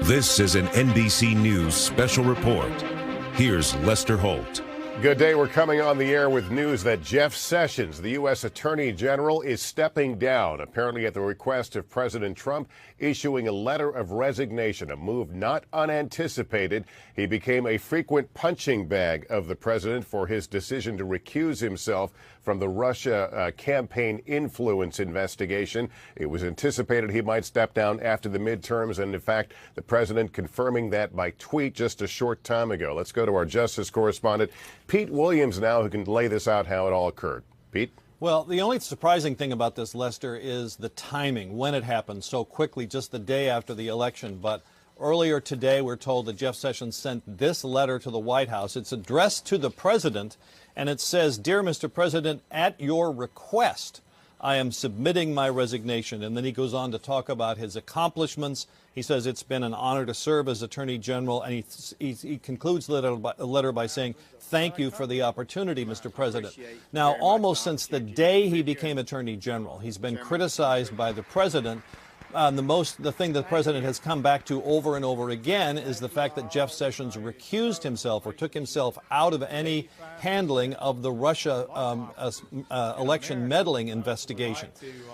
This is an NBC News special report. Here's Lester Holt. Good day. We're coming on the air with news that Jeff Sessions, the U.S. Attorney General, is stepping down, apparently at the request of President Trump, issuing a letter of resignation, a move not unanticipated. He became a frequent punching bag of the president for his decision to recuse himself from the Russia campaign influence investigation. It was anticipated he might step down after the midterms, and in fact, the president confirming that by tweet just a short time ago. Let's go to our justice correspondent, Pete Williams, now, who can lay this out how it all occurred. Pete? Well, the only surprising thing about this, Lester, is the timing, when it happened so quickly, just the day after the election. But earlier today, we're told that Jeff Sessions sent this letter to the White House. It's addressed to the president, and it says, "Dear Mr. President, at your request, I am submitting my resignation." And then he goes on to talk about his accomplishments. He says it's been an honor to serve as Attorney General, and he concludes the letter by saying, "Thank you for the opportunity, Mr. President." Now, almost since the day he became Attorney General, he's been criticized by the president. The thing the president has come back to over and over again is the fact that Jeff Sessions recused himself or took himself out of any handling of the Russia election meddling investigation.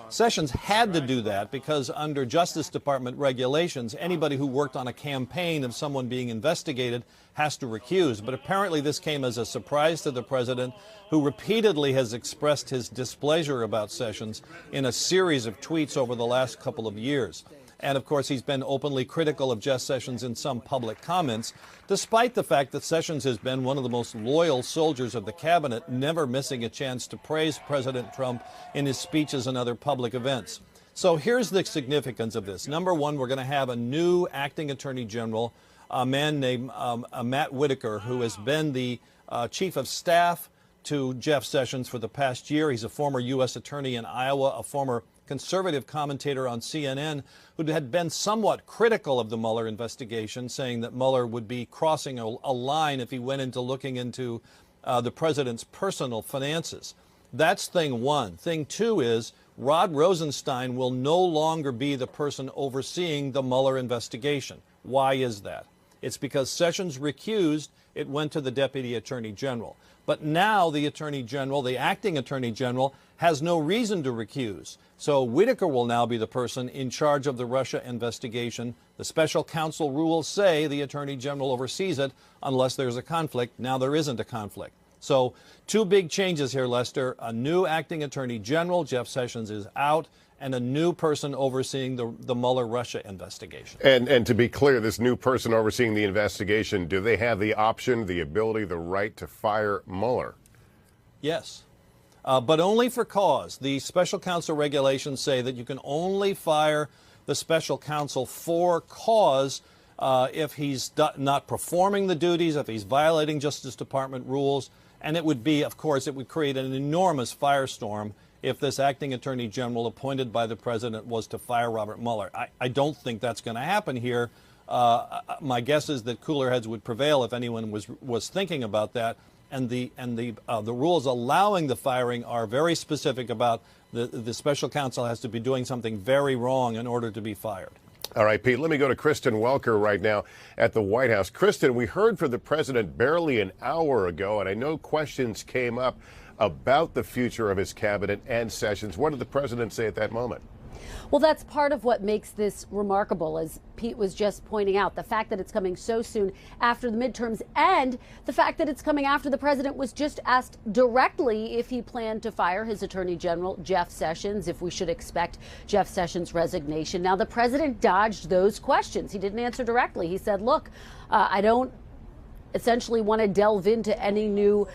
Sessions had to do that because under Justice Department regulations, anybody who worked on a campaign of someone being investigated has to recuse. But apparently this came as a surprise to the president, who repeatedly has expressed his displeasure about Sessions in a series of tweets over the last couple of years. And of course, he's been openly critical of Jeff Sessions in some public comments, despite the fact that Sessions has been one of the most loyal soldiers of the cabinet, never missing a chance to praise President Trump in his speeches and other public events. So here's the significance of this. Number one, we're going to have a new acting attorney general, a man named Matt Whitaker, who has been the chief of staff to Jeff Sessions for the past year. He's a former U.S. attorney in Iowa, a former conservative commentator on CNN, who had been somewhat critical of the Mueller investigation, saying that Mueller would be crossing a line if he went into looking into the president's personal finances. That's thing one. Thing two is Rod Rosenstein will no longer be the person overseeing the Mueller investigation. Why is that? It's because Sessions recused, it went to the Deputy Attorney General. But now the Attorney General, the acting Attorney General, has no reason to recuse. So Whitaker will now be the person in charge of the Russia investigation. The special counsel rules say the Attorney General oversees it unless there's a conflict. Now there isn't a conflict. So two big changes here, Lester. A new acting Attorney General, Jeff Sessions, is out, and a new person overseeing the Mueller Russia investigation. And to be clear, this new person overseeing the investigation, do they have the option, the ability, the right to fire Mueller? Yes, but only for cause. The special counsel regulations say that you can only fire the special counsel for cause if he's not performing the duties, if he's violating Justice Department rules. And it would be, of course, it would create an enormous firestorm if this acting attorney general appointed by the president was to fire Robert Mueller. I don't think that's going to happen here. My guess is that cooler heads would prevail if anyone was thinking about that. And the rules allowing the firing are very specific about the special counsel has to be doing something very wrong in order to be fired. All right, Pete, let me go to Kristen Welker right now at the White House. Kristen, we heard from the president barely an hour ago, and I know questions came up about the future of his cabinet and Sessions. What did the president say at that moment? Well, that's part of what makes this remarkable, as Pete was just pointing out, the fact that it's coming so soon after the midterms, and the fact that it's coming after the president was just asked directly if he planned to fire his attorney general, Jeff Sessions, if we should expect Jeff Sessions' resignation. Now, the president dodged those questions. He didn't answer directly. He said, look, I don't essentially want to delve into any new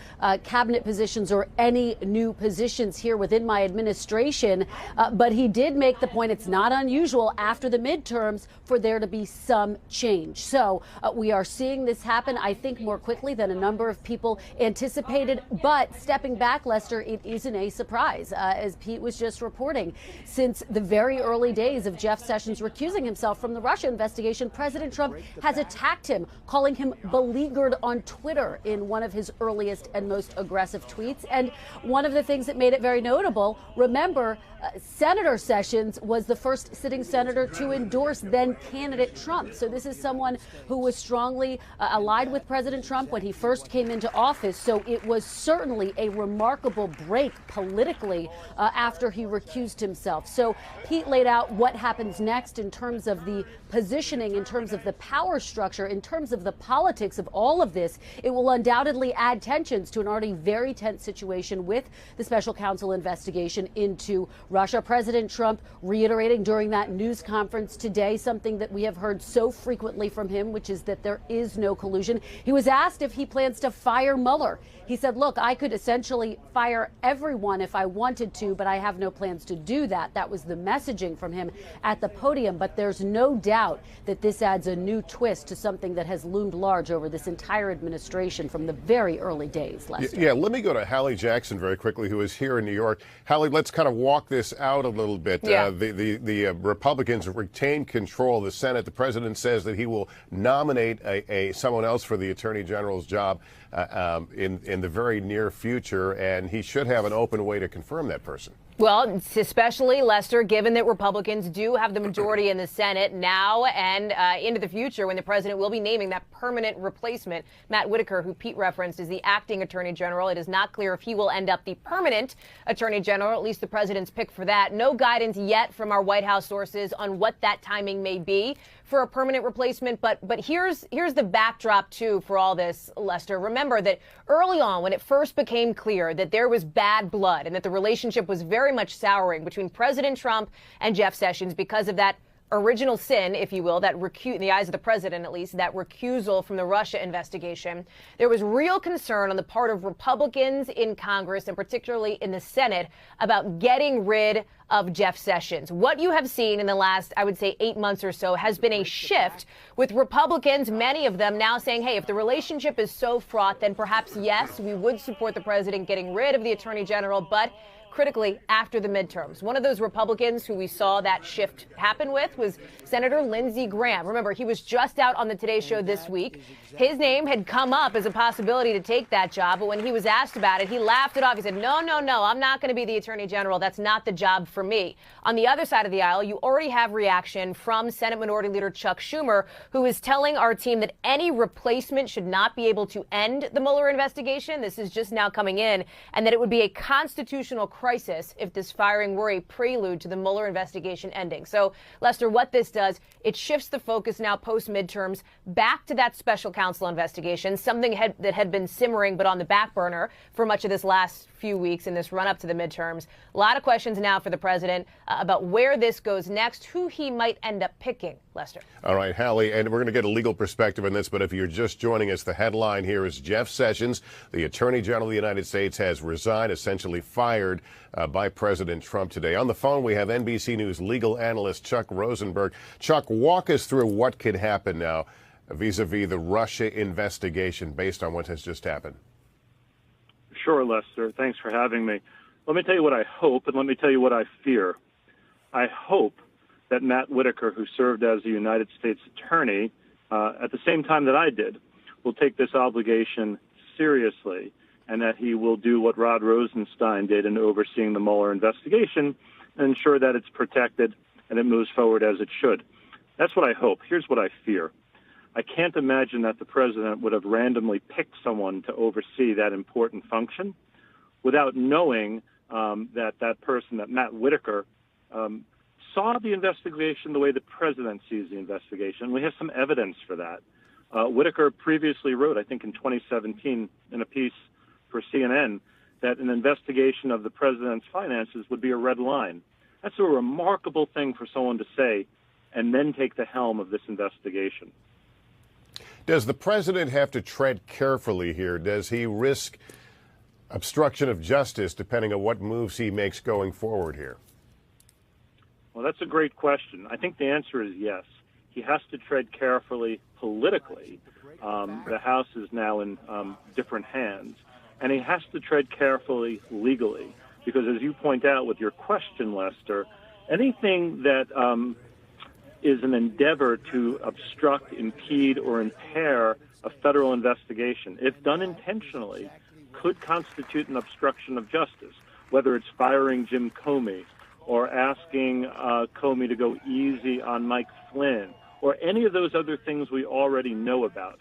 cabinet positions or any new positions here within my administration. But he did make the point it's not unusual after the midterms for there to be some change. So we are seeing this happen, I think, more quickly than a number of people anticipated. But stepping back, Lester, it isn't a surprise, as Pete was just reporting. Since the very early days of Jeff Sessions recusing himself from the Russia investigation, President Trump has attacked him, calling him beleaguered angered on Twitter in one of his earliest and most aggressive tweets. And one of the things that made it very notable, remember, Senator Sessions was the first sitting senator to endorse then candidate Trump. So this is someone who was strongly allied with President Trump when he first came into office. So it was certainly a remarkable break politically after he recused himself. So Pete laid out what happens next in terms of the positioning, in terms of the power structure, in terms of the politics of all of this. It will undoubtedly add tensions to an already very tense situation with the special counsel investigation into Russia. President Trump reiterating during that news conference today something that we have heard so frequently from him, which is that there is no collusion. He was asked if he plans to fire Mueller. He said, look, I could essentially fire everyone if I wanted to, but I have no plans to do that. That was the messaging from him at the podium. But there's no doubt that this adds a new twist to something that has loomed large over this entire administration from the very early days, Lester. Yeah, let me go to Hallie Jackson very quickly, who is here in New York. Hallie, let's kind of walk this out a little bit. Yeah. The Republicans retain control of the Senate. The president says that he will nominate someone else for the Attorney General's job in the very near future, and he should have an open way to confirm that person. Well, especially, Lester, given that Republicans do have the majority in the Senate now and into the future when the president will be naming that permanent replacement. Matt Whitaker, who Pete referenced, is the acting attorney general. It is not clear if he will end up the permanent attorney general, at least the president's pick for that. No guidance yet from our White House sources on what that timing may be for a permanent replacement. But here's the backdrop, too, for all this, Lester. Remember that early on, when it first became clear that there was bad blood and that the relationship was very much souring between President Trump and Jeff Sessions because of that original sin, if you will, that in the eyes of the president, at least, that recusal from the Russia investigation, there was real concern on the part of Republicans in Congress and particularly in the Senate about getting rid of Jeff Sessions. What you have seen in the last, I would say, 8 months or so has been a shift with Republicans, many of them now saying, hey, if the relationship is so fraught, then perhaps, yes, we would support the president getting rid of the attorney general, but critically after the midterms. One of those Republicans who we saw that shift happen with was Senator Lindsey Graham. Remember, he was just out on the Today Show this week. His name had come up as a possibility to take that job, but when he was asked about it, he laughed it off. He said, no, I'm not going to be the attorney general. That's not the job for me. On the other side of the aisle, you already have reaction from Senate Minority Leader Chuck Schumer, who is telling our team that any replacement should not be able to end the Mueller investigation. This is just now coming in, and that it would be a constitutional crisis if this firing were a prelude to the Mueller investigation ending. So, Lester, what this does, it shifts the focus now post-midterms back to that special counsel investigation, something that had been simmering but on the back burner for much of this last few weeks in this run-up to the midterms. A lot of questions now for the president about where this goes next, who he might end up picking, Lester. All right, Hallie, and we're going to get a legal perspective on this, but if you're just joining us, the headline here is Jeff Sessions, the Attorney General of the United States, has resigned, essentially fired by President Trump today. On the phone, we have NBC News legal analyst Chuck Rosenberg. Chuck, walk us through what could happen now vis-a-vis the Russia investigation based on what has just happened. Sure, Lester. Thanks for having me. Let me tell you what I hope, and let me tell you what I fear. I hope that Matt Whitaker, who served as the United States Attorney at the same time that I did, will take this obligation seriously, and that he will do what Rod Rosenstein did in overseeing the Mueller investigation and ensure that it's protected and it moves forward as it should. That's what I hope. Here's what I fear. I can't imagine that the president would have randomly picked someone to oversee that important function without knowing that person, that Matt Whitaker, saw the investigation the way the president sees the investigation. We have some evidence for that. Whitaker previously wrote, I think in 2017, in a piece for CNN, that an investigation of the president's finances would be a red line. That's a remarkable thing for someone to say and then take the helm of this investigation. Does the president have to tread carefully here? Does he risk obstruction of justice depending on what moves he makes going forward here? Well, that's a great question. I think the answer is yes. He has to tread carefully politically. The House is now in different hands. And he has to tread carefully legally. Because as you point out with your question, Lester, anything that is an endeavor to obstruct, impede, or impair a federal investigation, if done intentionally, could constitute an obstruction of justice, whether it's firing Jim Comey or asking Comey to go easy on Mike Flynn or any of those other things we already know about.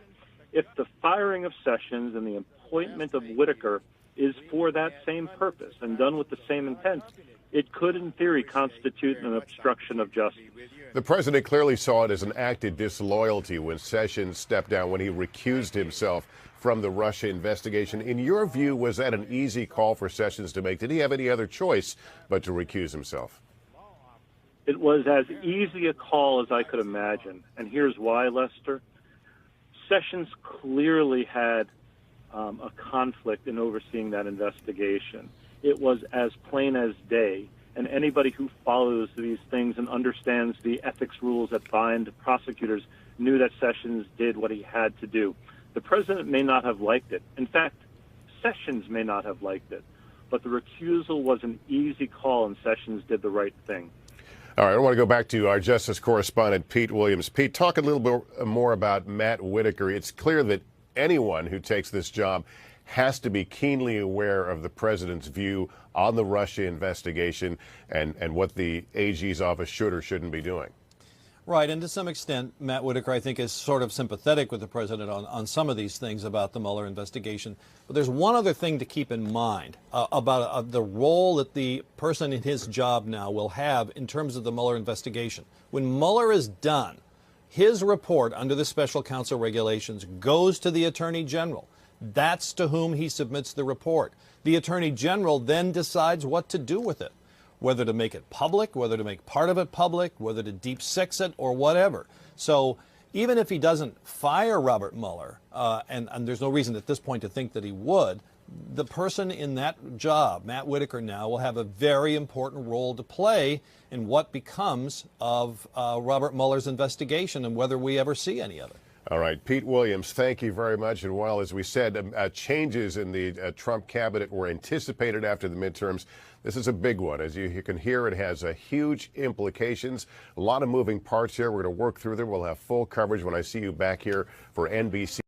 If the firing of Sessions and the appointment of Whitaker is for that same purpose and done with the same intent, it could, in theory, constitute an obstruction of justice. The president clearly saw it as an act of disloyalty when Sessions stepped down, when he recused himself from the Russia investigation. In your view, was that an easy call for Sessions to make? Did he have any other choice but to recuse himself? It was as easy a call as I could imagine. And here's why, Lester. Sessions clearly had a conflict in overseeing that investigation. It was as plain as day. And anybody who follows these things and understands the ethics rules that bind prosecutors knew that Sessions did what he had to do. The president may not have liked it. In fact, Sessions may not have liked it. But the recusal was an easy call, and Sessions did the right thing. All right, I want to go back to our Justice correspondent, Pete Williams. Pete, talk a little bit more about Matt Whitaker. It's clear that anyone who takes this job has to be keenly aware of the president's view on the Russia investigation and what the AG's office should or shouldn't be doing. Right, and to some extent, Matt Whitaker, I think, is sort of sympathetic with the president on some of these things about the Mueller investigation. But there's one other thing to keep in mind about the role that the person in his job now will have in terms of the Mueller investigation. When Mueller is done, his report under the special counsel regulations goes to the Attorney General. That's to whom he submits the report. The Attorney General then decides what to do with it, whether to make it public, whether to make part of it public, whether to deep six it or whatever. So even if he doesn't fire Robert Mueller, and there's no reason at this point to think that he would, the person in that job, Matt Whitaker now, will have a very important role to play in what becomes of Robert Mueller's investigation and whether we ever see any of it. All right, Pete Williams, thank you very much. And while, as we said, changes in the Trump cabinet were anticipated after the midterms, this is a big one. As you can hear, it has huge implications, a lot of moving parts here. We're going to work through them. We'll have full coverage when I see you back here for NBC.